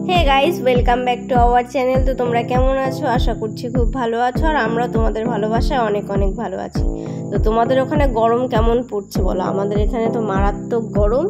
Hey guys, welcome back to our channel. তো তোমরা কেমন আছো? আশা করছি খুব ভালো আছো, আর আমরা তোমাদের ভালোবাসায় অনেক অনেক ভালো আছি। তো তোমাদের ওখানে গরম কেমন পড়ছে বলো? আমাদের এখানে তো মারাত্মক গরম।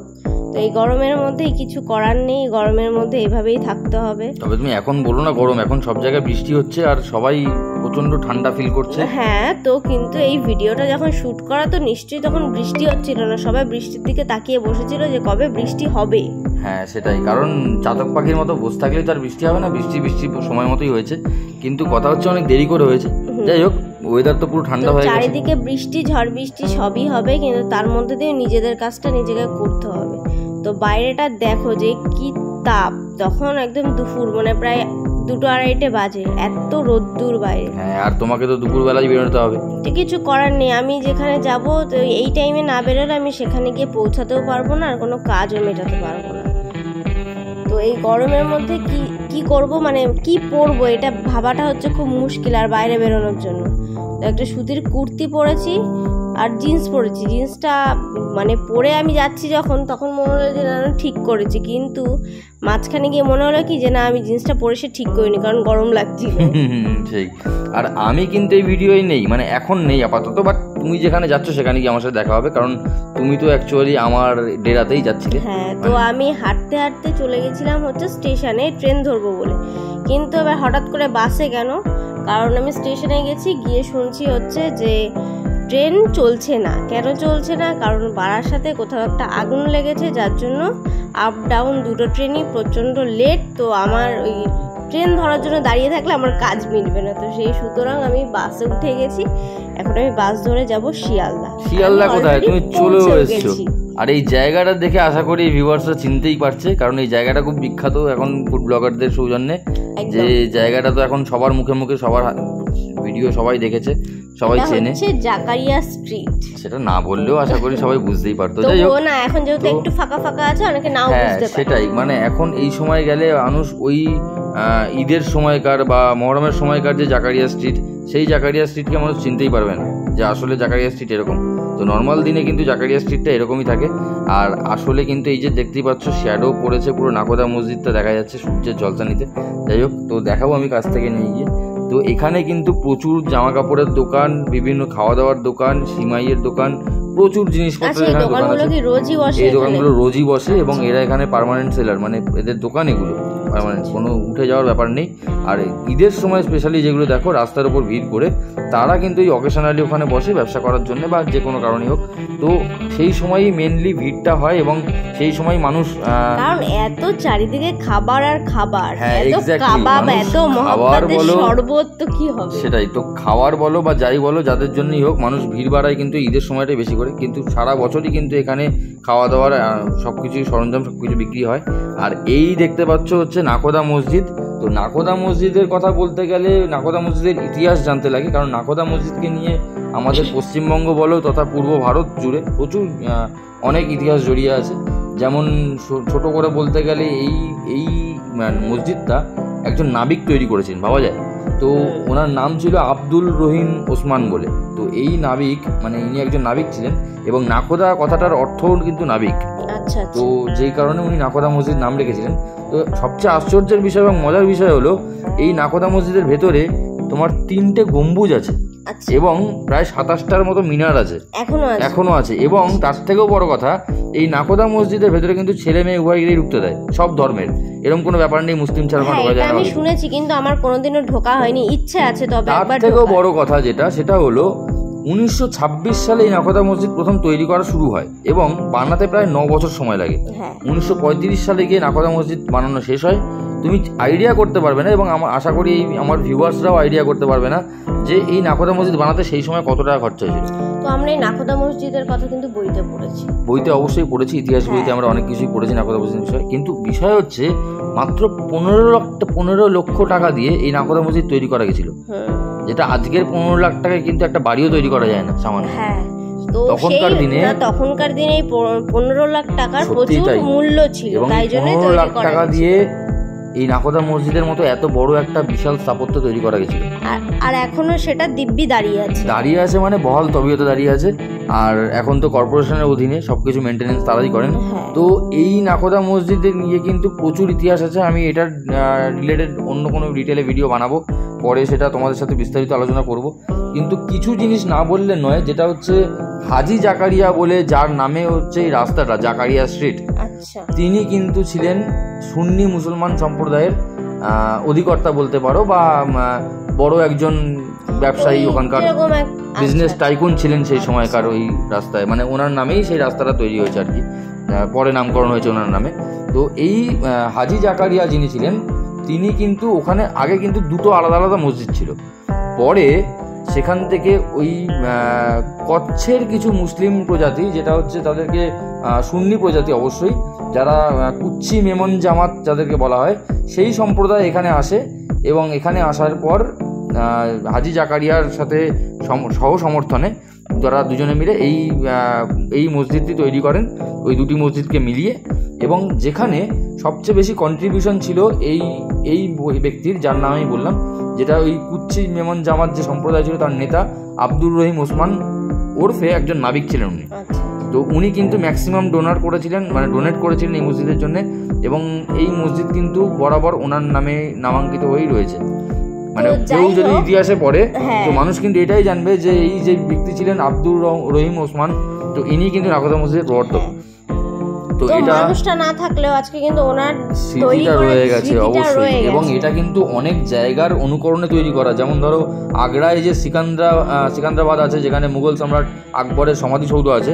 তো এই গরমের মধ্যেই কিছু করার নেই, গরমের মধ্যে এইভাবেই থাকতে হবে। তবে তুমি এখন বলো না গরম, এখন সব জায়গায় বৃষ্টি হচ্ছে আর সবাই প্রচন্ড ঠান্ডা ফিল করছে। হ্যাঁ, তো কিন্তু এই ভিডিওটা যখন শুট করা তো নিশ্চয়ই তখন বৃষ্টি হচ্ছিল না, সবাই বৃষ্টির দিকে তাকিয়ে বসেছিল যে কবে বৃষ্টি হবে। হ্যাঁ সেটাই, কারণ চাতক পাখির মতো বসে থাকলেই তার বৃষ্টি হবে না। বৃষ্টি সময় মতোই হয়েছে, কিন্তু কথা হচ্ছে অনেক দেরি করে হয়েছে। যাই হোক, ওয়েদার তো পুরো ঠান্ডা হয়ে গেছে, চারিদিকে বৃষ্টি, ঝড় বৃষ্টি সবই হবে, কিন্তু তার মধ্যে দিয়ে নিজেদের কাজটা নিজেকে করতে হবে। তো বাইরেটা দেখো যে কি তাপ, তখন একদম দুপুর, মানে প্রায় 2-2:30 বাজে, এত রোদ্দুর বাইরে। হ্যাঁ, আর তোমাকে তো দুপুরবেলায় বেরোতে হবে। তো কিছু করার নেই, আমি যেখানে যাব তো এই টাইমে না বেরোলে আমি সেখানে গিয়ে পৌঁছাতেও পারবো না, আর কোনো কাজও মেটাতে পারবো না। তো এই গরমের মধ্যে কি করব, মানে কি পরবো, এটা ভাবাটা হচ্ছে খুব মুশকিল আর বাইরে বেরোনোর জন্য। তো একটা সুতির কুর্তি পরেছি আর জিন্স পরেছি। জিন্সটা মানে পরে আমি যাচ্ছি যখন, তখন মনে হলো যে না ঠিক করেছি, কিন্তু মাঝখানে গিয়ে মনে হলো কি যে না, আমি জিন্সটা পরে সে ঠিক করিনি, কারণ গরম লাগছিল। সেই, আর আমি কিন্তু এই ভিডিওই নেই, মানে এখন নেই আপাতত, বাট তুমি যেখানে যাচ্ছ সেখানে গিয়ে আমার সাথে দেখা হবে, কারণ তুমি তো অ্যাকচুয়ালি আমার ডেরাতেই যাচ্ছিলে। হ্যাঁ, তো আমি হাঁটতে হাঁটতে চলে গেছিলাম হচ্ছে স্টেশনে ট্রেন ধরবো বলে, কিন্তু এবার হঠাৎ করে বাসে কেন, কারণ আমি স্টেশনে গেছি, গিয়ে শুনছি হচ্ছে যে ট্রেন চলছে না। কেন চলছে না? কারণ বারাসাতে কোথাও একটা আগুন লেগেছে, যার জন্য আপ ডাউন দুটো ট্রেনই প্রচণ্ড লেট। তো আমার ওই ট্রেন ধরার জন্য দাঁড়িয়ে থাকলে আমার কাজ মিটবে না, তো সেই সুতরাং আমি বাসে উঠে গেছি। এখন আমি বাস ধরে যাব শিয়ালদা। শিয়ালদা কোথায়? তুমি চলেও এসেছো। আর এই জায়গাটা দেখে আশা করি ভিউয়ার্সরা চিনতেই পারছে, কারণ এই জায়গাটা খুব বিখ্যাত এখন ফুড ব্লগারদের সৌজন্যে। যে জায়গাটা তো এখন সবার মুখে মুখে, সবার ভিডিও সবাই দেখেছে, সবাই চেনে। জাকারিয়া স্ট্রিট। সেটা না বললেও আশা করি সবাই বুঝতেই পারতো। যাই হোক না, এখন যেহেতু একটু ফাঁকা ফাঁকা আছে, অনেকে নাও বুঝতে পারে। সেটাই, মানে এখন এই সময় গেলে মানুষ ওই ঈদের সময়কার বা মহরমের সময়কার যে জাকারিয়া স্ট্রিট, সেই জাকারিয়া স্ট্রিটকে মানুষ চিনতেই পারবে না যে আসলে জাকারিয়া স্ট্রিট এরকম। তো নর্মাল দিনে কিন্তু জাকারিয়া স্ট্রিটটা এরকমই থাকে। আর আসলে কিন্তু এই যে দেখতেই পাচ্ছ শ্যাডো পড়েছে, পুরো নাকোদা মসজিদটা দেখা যাচ্ছে সূর্যের ঝলসানিতে। যাই হোক, তো দেখাবো আমি কাছ থেকে নিয়ে গিয়ে। তো এখানে কিন্তু প্রচুর জামা কাপড়ের দোকান, বিভিন্ন খাওয়া দাওয়ার দোকান, সিমাইয়ের দোকান, প্রচুর জিনিসপত্র এখানে দোকান আছে। এই দোকানগুলো রোজই বসে, এবং এরা এখানে পার্মানেন্ট সেলার, মানে এদের দোকান এগুলো পার্মানেন্ট, কোনো উঠে যাওয়ার ব্যাপার নেই। আর ঈদের সময় স্পেশালি যেগুলো দেখো রাস্তার উপর ভিড় করে, তারা কিন্তু এই অকেশনালি ওখানে বসে ব্যবসা করার জন্য বা যে কোনো কারণেই হোক। তো সেই সময়ই মেনলি ভিড়টা হয়, এবং সেই সময় মানুষ, কারণ এত চারিদিকে খাবার আর খাবার, হ্যাঁ খাবার বলো, শরবত, তো কি হবে। সেটাই তো, খাবার বলো বা যাই বলো, যাদের জন্যই হোক, মানুষ ভিড় বাড়ায় কিন্তু ঈদের সময়টাই বেশি করে। কিন্তু সারা বছরই কিন্তু এখানে খাওয়া দাওয়ার সবকিছু সরঞ্জাম সবকিছু বিক্রি হয়। আর এই দেখতে পাচ্ছ হচ্ছে নাকোদা মসজিদ। তো নাকোদা মসজিদের কথা বলতে গেলে নাকোদা মসজিদের ইতিহাস জানতে লাগে, কারণ নাকোদা মসজিদকে নিয়ে আমাদের পশ্চিমবঙ্গ বলো তথা পূর্ব ভারত জুড়ে প্রচুর অনেক ইতিহাস জড়িয়ে আছে। যেমন ছোট করে বলতে গেলে এই মসজিদটা একজন নাবিক তৈরি করেছেন, ভাবা যায়। তো ওনার নাম ছিল আব্দুল রহিম ওসমান বলে। তো এই নাবিক, মানে ইনি একজন নাবিক ছিলেন, এবং নাকোদা কথাটার অর্থও কিন্তু নাবিক। তো যেই কারণে উনি নাকোদা মসজিদ নাম রেখেছিলেন। তো সবচেয়ে আশ্চর্যের বিষয় এবং মজার বিষয় হলো, এই নাকোদা মসজিদের ভেতরে তোমার 3টে গম্বুজ আছে, এবং প্রায় 27টার মতো মিনার আছে, এখনো আছে। এবং তার থেকেও বড় কথা, এই নাকোদা মসজিদের ভেতরে কিন্তু ছেলে মেয়ে উভয়কেই ঢুকতে দেয়, সব ধর্মের। এরকম কোনো ব্যাপার নেই মুসলিম ছাড়া ঢোকা যায় না। আমি শুনেছি, কিন্তু আমার কোনোদিনও ঢোকা হয়নি, ইচ্ছে আছে। তবে তার থেকেও বড় কথা সেটা হলো 1926 সালে এই নাকোদা মসজিদ প্রথম তৈরি করা শুরু হয়, এবং বানাতে প্রায় 9 বছর সময় লাগে। 1935 সালে গিয়ে নাকোদা মসজিদ বানানো শেষ হয়। তুমি আইডিয়া করতে পারবে না, এবং আশা করি আমার ভিউয়ার্সরাও আইডিয়া করতে পারবে না যে এই নাকোদা মসজিদ বানাতে সেই সময় কত টাকা খরচা হয়েছিল। তো আমরা এই নাকোদা মসজিদের কথা কিন্তু বইতে পড়েছি, বইতে অবশ্যই পড়েছি, ইতিহাস বইতে আমরা অনেক কিছুই পড়েছি নাকোদা মসজিদের বিষয়ে। কিন্তু বিষয় হচ্ছে মাত্র 15 লক্ষ টাকা দিয়ে এই নাকোদা মসজিদ তৈরি করা গেছিল, যেটা আজকের 15 লাখ টাকায় কিন্তু একটা বাড়িও তৈরি করা যায় না সামান্য। তখনকার দিনে 15 লাখ টাকার প্রচুর মূল্য ছিল, তাই জন্য 15 লাখ টাকা দিয়ে এই নাকোদা মসজিদের মতো এত বড় একটা বিশাল স্থাপত্য তৈরি করা গেছিল। আর এখনো সেটা দিব্যি দাঁড়িয়ে আছে, মানে বহাল তবিয়তে দাঁড়িয়ে আছে। আর এখন তো কর্পোরেশনের অধীনে সবকিছু মেনটেনেন্স তারাই করেন। তো এই নাকোদা মসজিদে নিয়ে কিন্তু প্রচুর ইতিহাস আছে। আমি এটার রিলেটেড অন্য কোনো ডিটেলে ভিডিও বানাবো, পরে সেটা তোমাদের সাথে বিস্তারিত আলোচনা করব। কিন্তু কিছু জিনিস না বললে নয়, যেটা হচ্ছে হাজি জাকারিয়া বলে, যার নামে হচ্ছে এই রাস্তাটা জাকারিয়া স্ট্রিট, তিনি কিন্তু ছিলেন সুন্নি মুসলমান সম্প্রদায়ের অধিকর্তা বলতে পারো, বা বড় একজন ব্যবসায়ী, ওখানকার বিজনেস টাইকুন ছিলেন সেই সময়কার ওই রাস্তায়। মানে ওনার নামেই সেই রাস্তাটা তৈরি হয়েছে আর কি, পরে নামকরণ হয়েছে ওনার নামে। তো এই হাজি জাকারিয়া যিনি ছিলেন, তিনি কিন্তু ওখানে আগে কিন্তু দুটো আলাদা আলাদা মসজিদ ছিল। পরে সেখান থেকে ওই কচ্ছের কিছু মুসলিম প্রজাতি, যেটা হচ্ছে তাদেরকে সুন্নি প্রজাতি অবশ্যই, যারা কুচ্ছি মেমন জামাত যাদেরকে বলা হয়, সেই সম্প্রদায় এখানে আসে। এবং এখানে আসার পর হাজি জাকারিয়ার সাথে সহ সমর্থনে যারা দুজনে মিলে এই মসজিদটি তৈরি করেন, ওই দুটি মসজিদকে মিলিয়ে। এবং যেখানে সবচেয়ে বেশি কন্ট্রিবিউশন ছিল এই ব্যক্তির, যার নাম আমি বললাম, যেটা ওই কুচ্ছি মেমন জামাত যে সম্প্রদায় ছিল, তার নেতা আব্দুর রহিম ওসমান ওরফে একজন নাবিক ছিলেন উনি। তো উনি কিন্তু ম্যাক্সিমাম ডোনেট করেছিলেন এই মসজিদের জন্য। এবং এই মসজিদ কিন্তু বরাবর ওনার নামে নামাঙ্কিত হয়েই রয়েছে। মানে কেউ যদি ইতিহাসে পড়ে তো মানুষ কিন্তু এটাই জানবে যে এই যে ব্যক্তি ছিলেন আব্দুর রহিম ওসমান, তো ইনি কিন্তু নাকোদা মসজিদের প্রবর্তক। তো এটা মানুষটা না থাকলেও আজকে কিন্তু ওনার স্মৃতিটা রয়ে গেছে অবশ্যই। এবং এটা কিন্তু অনেক জায়গার অনুকরণে তৈরি করা। যেমন ধরো আগ্রায় যে সিকান্দ্রাবাদ আছে, যেখানে মুঘল সম্রাট আকবরের সমাধিসৌধ আছে,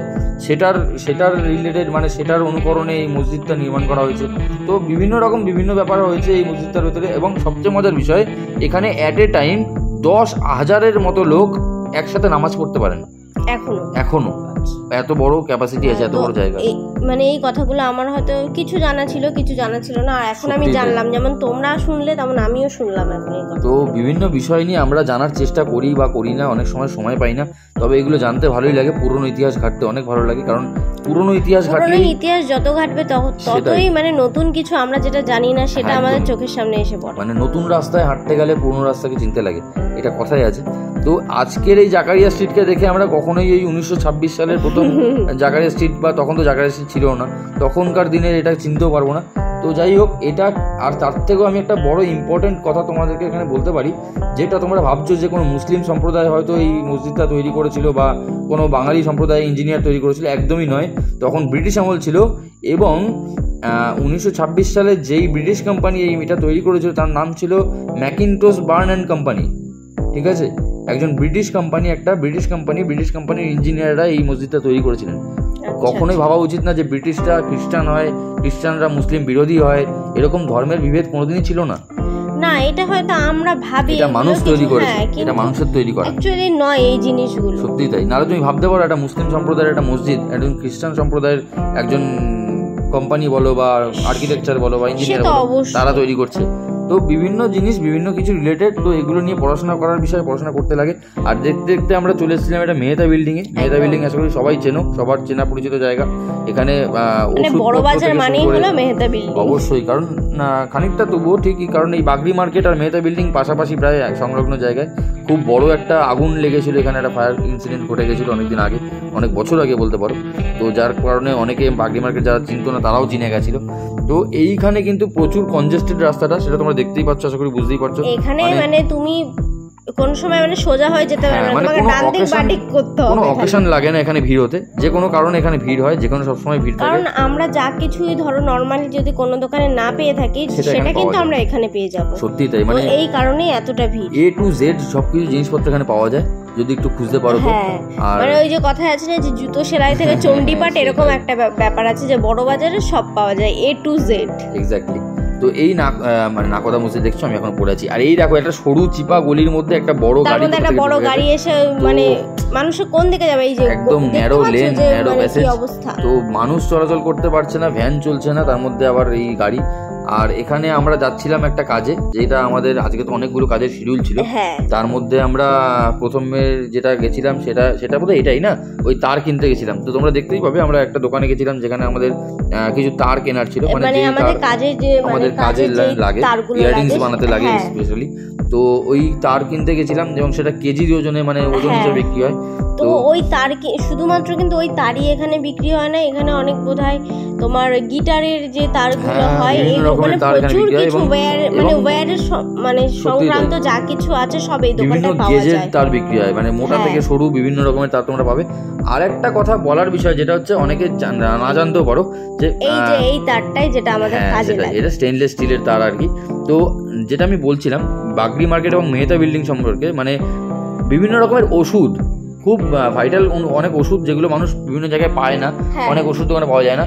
সেটার রিলেটেড, মানে সেটার অনুকরণে এই মসজিদটা নির্মাণ করা হয়েছে। তো বিভিন্ন ব্যাপার হয়েছে এই মসজিদটার ভেতরে। এবং সবচেয়ে মজার বিষয়, এখানে অ্যাট এ টাইম 10,000-এর মতো লোক একসাথে নামাজ পড়তে পারেন এখনো। এত বড় ক্যাপাসিটি আছে, এত বড় জায়গা। মানে এই কথাগুলো আমার হয়তো কিছু জানা ছিল না, আর এখন আমি জানলাম। যেমন তোমরা শুনলে তেমন আমিও শুনলাম এখন এই কথা। তো বিভিন্ন বিষয় নিয়ে আমরা জানার চেষ্টা করি বা করি না, অনেক সময় পাই না। তবে এগুলো জানতে ভালোই লাগে, পুরনো ইতিহাস ঘাটতে অনেক ভালো লাগে। কারণ পুরনো ইতিহাস যত ঘাটবে ততই মানে নতুন কিছু আমরা যেটা জানি না সেটা আমাদের চোখের সামনে এসে পড়ে। মানে নতুন রাস্তায় হাঁটতে গেলে পুরনো রাস্তাকে চিনতে লাগে, এটা কথাই আছে। তো আজকের এই জাকারিয়া স্ট্রিটকে দেখে আমরা কখনোই এই 1926 সালের প্রথম জাকারিয়া স্ট্রিট, বা তখন তো জাকারিয়া স্ট্রিট ছিল না, তখনকার দিনের এটা চিনতেও পারবো না। তো যাই হোক, এটা আর তার থেকেও আমি একটা বড় ইম্পর্টেন্ট কথা তোমাদেরকে এখানে বলতে পারি, যেটা তোমরা ভাবছো যে কোনো মুসলিম সম্প্রদায় হয়তো এই মসজিদটা তৈরি করেছিল, বা কোনো বাঙালি সম্প্রদায় ইঞ্জিনিয়ার তৈরি করেছিল, একদমই নয়। তখন ব্রিটিশ আমল ছিল। এবং 1926 সালে যেই ব্রিটিশ কোম্পানি এটা তৈরি করেছিল, তার নাম ছিল ম্যাকিনটোশ বার্ন অ্যান্ড কোম্পানি। ঠিক আছে, একজন ব্রিটিশ কোম্পানির ইঞ্জিনিয়াররা এই মসজিদটা তৈরি করেছিলেন। কখনোই ভাবা উচিত না যে ব্রিটিশরা খ্রিস্টান হয়, খ্রিস্টানরা মুসলিম বিরোধী হয়, এরকম ধর্মের বিভেদ কোনোদিনই ছিল না। এটা হয়তো আমরা ভাবি, এটা মানুষ তৈরি করেছে, এটা মানুষের তৈরি করা, অ্যাকচুয়ালি নয় এই জিনিসগুলো। সত্যি তাই। নাহলে তুমি ভাবতে পারো একটা মুসলিম সম্প্রদায়ের একটা মসজিদ, একজন খ্রিস্টান সম্প্রদায়ের একজন কোম্পানি বলো, বা আর্কিটেকচার বলো, বা ইঞ্জিনিয়ার বলো, তারা তৈরি করছে। তো বিভিন্ন জিনিস, বিভিন্ন কিছু রিলেটেড, তো এগুলো নিয়ে পড়াশোনা করার বিষয়ে পড়াশোনা করতে লাগে। আর দেখতে দেখতে আমরা চলে এসেছিলাম এটা মেহতা বিল্ডিংয়ে। মেহতা বিল্ডিং আশা করি সবাই চেনো, সবার চেনা পরিচিত জায়গা। এখানে অবশ্যই, কারণ খানিকটা তবুও ঠিকই, কারণ এই বাগরি মার্কেট আর মেহতা বিল্ডিং পাশাপাশি প্রায় সংলগ্ন জায়গায়। খুব বড় একটা আগুন লেগেছিল এখানে, একটা ফায়ার ইনসিডেন্ট ঘটে গেছিলো অনেকদিন আগে, অনেক বছর আগে বলতে পারো। তো যার কারণে অনেকে বাগরি মার্কেট যারা চিনতো না তারাও চিনে গেছিলো। তো এইখানে কিন্তু প্রচুর কনজেস্টেড রাস্তাটা, সেটা তোমরা দেখতেই পাচ্ছ, আশা করি বুঝতেই পারছো। এখানে মানে তুমি কোন সময় মানে সোজা হয়ে যেতে পারবে না, তোমাকে ডান দিক বাঁ দিক করতে হবে। কোনো অকেশন লাগে না এখানে ভিড় হতে, যে কোনো কারণে এখানে ভিড় হয়, যে কোনো সবসময় ভিড় থাকে। কারণ আমরা যা কিছুই ধরো নরমালি যদি কোনো দোকানে না পেয়ে থাকি, সেটা কিন্তু আমরা এখানে পেয়ে যাব। সত্যি তাই, মানে এই কারণেই এতটা ভিড়। A to Z সবকিছু জিনিসপত্র এখানে পাওয়া যায় যদি একটু খুঁজতে পারো। আর মানে ওই যে কথা আছে না, যে জুতো সেলাই থেকে চণ্ডীপাঠ, এরকম একটা ব্যাপার আছে যে বড় বাজারে সব পাওয়া যায় A to Z। এক্স্যাক্টলি। তো এই মানে নাকোদা মসজিদ দেখছো আমি এখন পড়ে আছি, আর এই দেখো একটা সরু চিপা গলির মধ্যে একটা বড় গাড়ি এসে, মানে মানুষের কোন দিকে যাবে, এই যে একদম ন্যারো লেন, ন্যারো প্যাসেজ। তো মানুষ চলাচল করতে পারছে না, ভ্যান চলছে না, তার মধ্যে আবার এই গাড়ি। আর এখানে আমরা যাচ্ছিলাম একটা কাজে, যেটা আমাদের আজকে তো অনেকগুলো কাজের শিডিউল ছিল। হ্যাঁ, তার মধ্যে আমরা প্রথমে যেটা গেছিলাম সেটা বোধহয় এটাই না, ওই তার কিনতে গেছিলাম। তো তোমরা দেখতেই পাবে আমরা একটা দোকানে গেছিলাম যেখানে আমাদের কিছু তার কেনার ছিল, মানে আমাদের কাজে লাগে, ইয়াররিংস বানাতে লাগে স্পেশালি। তো ওই তার কিনতে গেছিলাম এবং সেটা কেজির ওজনে, মানে ওজন হিসেবে বিক্রি হয়। তো ওই তার শুধুমাত্র কিন্তু ওই তারই এখানে বিক্রি হয় না, এখানে অনেক বোধহয় তোমার গিটারের যে তারগুলো হয়, মানে প্রচুর কিছু ওয়্যারের মানে সংক্রান্ত যা কিছু আছে সব এই দোকানটায় পাওয়া যায়। তার বিক্রি হয়, মানে মোটা থেকে সরু বিভিন্ন রকমের তার তোমরা পাবে। আর একটা কথা বলার বিষয় যেটা হচ্ছে অনেকে না জানতেও পারো, যে এই তারটাই যেটা আমাদের কাজে লাগে, এটা স্টেনলেস স্টিলের তার আর কি। তো যেটা আমি বলছিলাম বাগড়ি মার্কেট এবং মেহতা বিল্ডিং সম্পর্কে, মানে বিভিন্ন রকমের ওষুধ, খুব ভাইটাল অনেক ওষুধ যেগুলো মানুষ বিভিন্ন জায়গায় পায় না, অনেক ওষুধ দোকানে পাওয়া যায় না,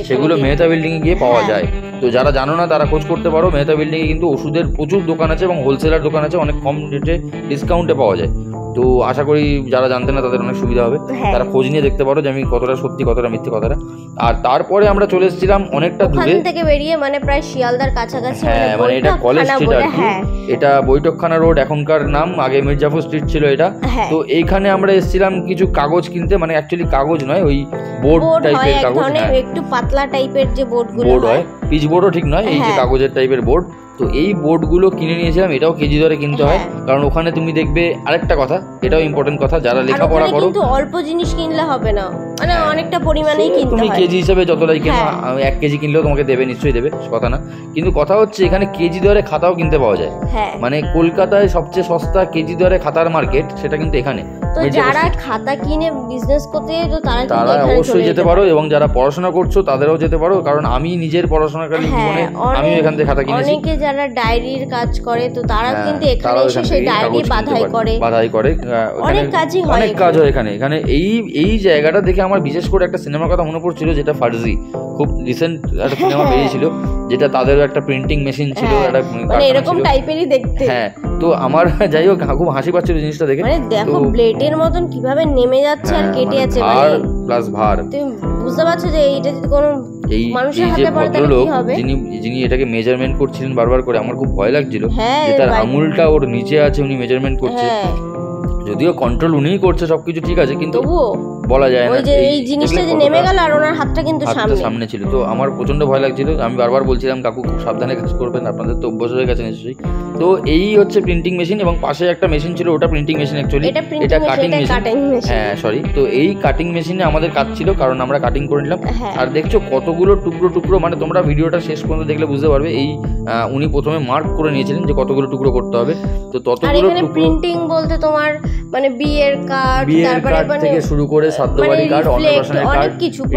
সেগুলো মেহতা বিল্ডিং এ গিয়ে পাওয়া যায়। তো যারা জানো না তারা খোঁজ করতে পারো, মেহতা বিল্ডিং এ কিন্তু ওষুধের প্রচুর দোকান আছে এবং হোলসেলার দোকান আছে, অনেক কম রেটে ডিসকাউন্টে পাওয়া যায়। তো আশা করি যারা জানতে না তাদের অনেক সুবিধা হবে, তারা খোঁজ নিয়ে দেখতে পারো যে আমি কতটা সত্যি কতটা মিথ্যে কথাটা। আর তারপরে আমরা চলে এসেছিলাম অনেকটা দূরে থেকে বেরিয়ে, মানে প্রায় শিয়ালদার কাছাকাছি, মানে এটা কলেজ স্ট্রিট আর কি, এটা বৈঠকখানা রোড এখনকার নাম, আগে মির্জাপুর স্ট্রিট ছিল এটা। তো এইখানে আমরা এসেছিলাম কিছু কাগজ কিনতে, মানে অ্যাকচুয়ালি কাগজ নয়, ওই বোর্ড টাইপের কাগজ, একটু পাতলা টাইপের যে বোর্ডগুলো হয়, পিচ বোর্ডও ঠিক নয়, এই যে কাগজের টাইপের বোর্ড। তো এই বোর্ডগুলো কিনে নিয়েছিলাম, এটাও কেজি দরে কিনতে হয়, কারণ ওখানে তুমি দেখবে আরেকটা কথা, এটাও ইম্পর্টেন্ট কথা, যারা লেখাপড়া করো কিন্তু অল্প জিনিস কিনলে হবে না, মানে অনেকটা পরিমাণেই কিনতে হয়। তুমি কেজি হিসেবে যতটাই কেনো, 1 কেজি কিনলেও তোমাকে দেবে, নিশ্চয়ই দেবে, কথা না। কিন্তু কথা হচ্ছে এখানে কেজি দরে খাতাও কিনতে পাওয়া যায়। মানে কলকাতায় সবচেয়ে সস্তা কেজি দরে খাতার মার্কেট, সেটা কিন্তু এখানে। তো যারা খাতা কিনে বিজনেস করতে তো তারা অবশ্যই যেতে পারো, এবং যারা পড়াশোনা করছো তাদেরও যেতে পারো, কারণ আমি নিজের পড়াশোনাকালীন জীবনে আমি এখান থেকে খাতা কিনেছি। অনেকে যারা ডায়েরির কাজ করে তো তারা কিন্তু এখানে এসে সেই ডায়েরি বাঁধাই করে, অনেক কাজই হয়, অনেক কাজ হয় এখানে। এই জায়গাটা দেখে আমার বিশেষ করে একটা সিনেমার কথা মনে পড়ছিল, যেটা ফার্জি, খুব রিসেন্ট একটা সিনেমা বেরিয়েছিল, যেটা তাদেরও একটা প্রিন্টিং মেশিন ছিল, একটা এরকম টাইপেরই দেখতে। তো আমার যাই হোক খুব হাসি পাচ্ছিল জিনিসটা দেখে, মানে দেখো ব্লেডের মতন কিভাবে নেমে যাচ্ছে আর কেটে যাচ্ছে, ভার প্লাস ভার, তুমি বুঝতে পারছো যে এইটা যদি কোনো মানুষের হাতে পড়ে তাহলে কি হবে। যিনি এটাকে মেজারমেন্ট করছিলেন বারবার করে, আমার খুব ভয় লাগছিল যে তার আঙুলটা ওর নিচে আছে, উনি মেজারমেন্ট করছে, যদিও কন্ট্রোল উনিই করছে সবকিছু ঠিক আছে, কিন্তু বলা যায় না এই জিনিসটা যে নেমে গেল আর ওনার হাতটা কিন্তু সামনে ছিল। তো আমার প্রচন্ড ভয় লাগছিল, আমি বারবার বলছিলাম কাকু খুব সাবধানে কাজ করবেন, আপনাদের তো অভ্যাস হয়ে গেছে নিশ্চয়ই। তো এই হচ্ছে প্রিন্টিং মেশিন, এবং পাশে একটা মেশিন ছিল, ওটা প্রিন্টিং মেশিন অ্যাকচুয়ালি, এটা কাটিং মেশিন। সরি, তো এই কাটিং মেশিনে আমাদের কাজ ছিল, কারণ আমরা কাটিং করে নিলাম। আর দেখছো কতগুলো টুকরো টুকরো, মানে তোমরা ভিডিওটা শেষ পর্যন্ত দেখলে বুঝতে পারবে, এই উনি প্রথমে মার্ক করে নিয়েছিলেন যে কতগুলো টুকরো করতে হবে। তো ততগুলো টুকরো, প্রিন্টিং বলতে তোমার মানে বিয়ের কার্ড থেকে শুরু করে সাধ্যবাড়ি কার্ড, অন্নপ্রাশনের কার্ড,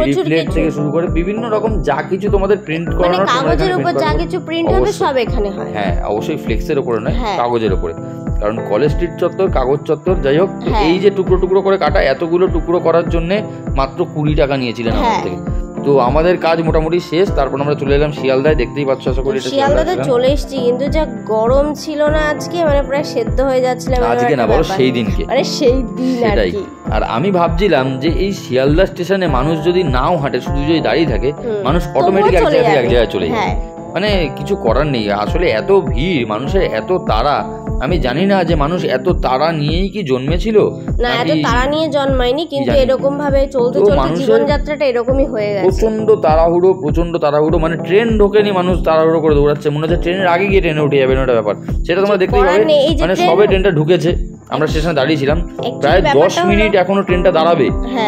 রিপ্লেট থেকে শুরু করে বিভিন্ন রকম যা কিছু তোমাদের প্রিন্ট করানো, কাগজের উপর যা কিছু প্রিন্ট হবে সব এখানে হয়। অবশ্যই ফ্লেক্সের উপরে নয়, কাগজের উপরে, কারণ কলেজ স্ট্রিট চত্বর, কাগজ চত্বর, যাই হোক। এই যে টুকরো টুকরো করে কাটা, এতগুলো টুকরো করার জন্য মাত্র 20 টাকা নিয়েছিলেন আমার থেকে। তো আমাদের কাজ মোটামুটি শেষ, তারপর আমরা চলে এলাম শিয়ালদায়, দেখতেই পাচ্ছ আশা করি। শিয়ালদাতে চলে এসেছি, কিন্তু যা গরম ছিল না আজকে, মানে প্রায় সেদ্ধ হয়ে যাচ্ছিলাম। আজকে না, বলো সেই দিনকে, মানে সেই দিন সেটাই। আর আমি ভাবছিলাম যে এই শিয়ালদা স্টেশনে মানুষ যদি নাও হাঁটে, শুধু যদি দাঁড়িয়ে থাকে, মানুষ অটোমেটিক এক জায়গায় চলে যায়, মানে কিছু করার নেই। আসলে এত ভিড়, মানুষের এত তাড়া, আমি জানি না যে মানুষ এত তাড়া নিয়েই কি জন্মেছিল, না এত তাড়া নিয়ে জন্মায়নি, কিন্তু এরকম ভাবে চলতে চলতে জীবনযাত্রাটা এরকমই হয়ে গেছে। প্রচন্ড তাড়াহুড়ো, মানে ট্রেন ঢোকেনি, মানুষ তাড়াহুড়ো করে দৌড়াচ্ছে, মনে হচ্ছে ট্রেনের আগে গিয়ে ট্রেনে উঠে যাবে, ওটা ব্যাপার। সেটা তোমরা দেখতেই পাবে, মানে সবে ট্রেনটা ঢুকেছে, আমরা স্টেশনে দাঁড়িয়েছিলাম প্রায় 10 মিনিট, এখনো ট্রেনটা দাঁড়াবে,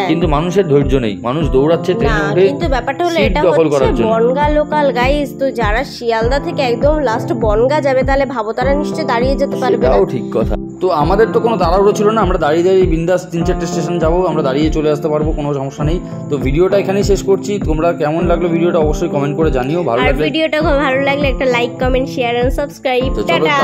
কিন্তু মানুষের ধৈর্য নেই, মানুষ দৌড়াচ্ছে ট্রেনে উঠে। কিন্তু ব্যাপারটা হলো এটা হচ্ছে বনগা লোকাল গাইস, তো যারা শিয়ালদা থেকে একদম লাস্ট বনগা যাবে, তাহলে ভাবো তারা নিশ্চয়ই দাঁড়িয়ে যেতে পারবে না। সেটাও ঠিক কথা। তো আমাদের তো কোনো তাড়াহুড়ো ছিল না, আমরা দাঁড়িয়ে বিন্দাস 3-4টে স্টেশন যাবো, আমরা দাঁড়িয়ে চলে আসতে পারবো, কোনো সমস্যা নেই। তো ভিডিওটা এখানেই শেষ করছি। তোমরা কেমন লাগলো ভিডিওটা অবশ্যই কমেন্ট করে জানিও। ভালো লাগলে ভিডিওটা ভালো লাগলে একটা like, comment, share and subscribe. Tata.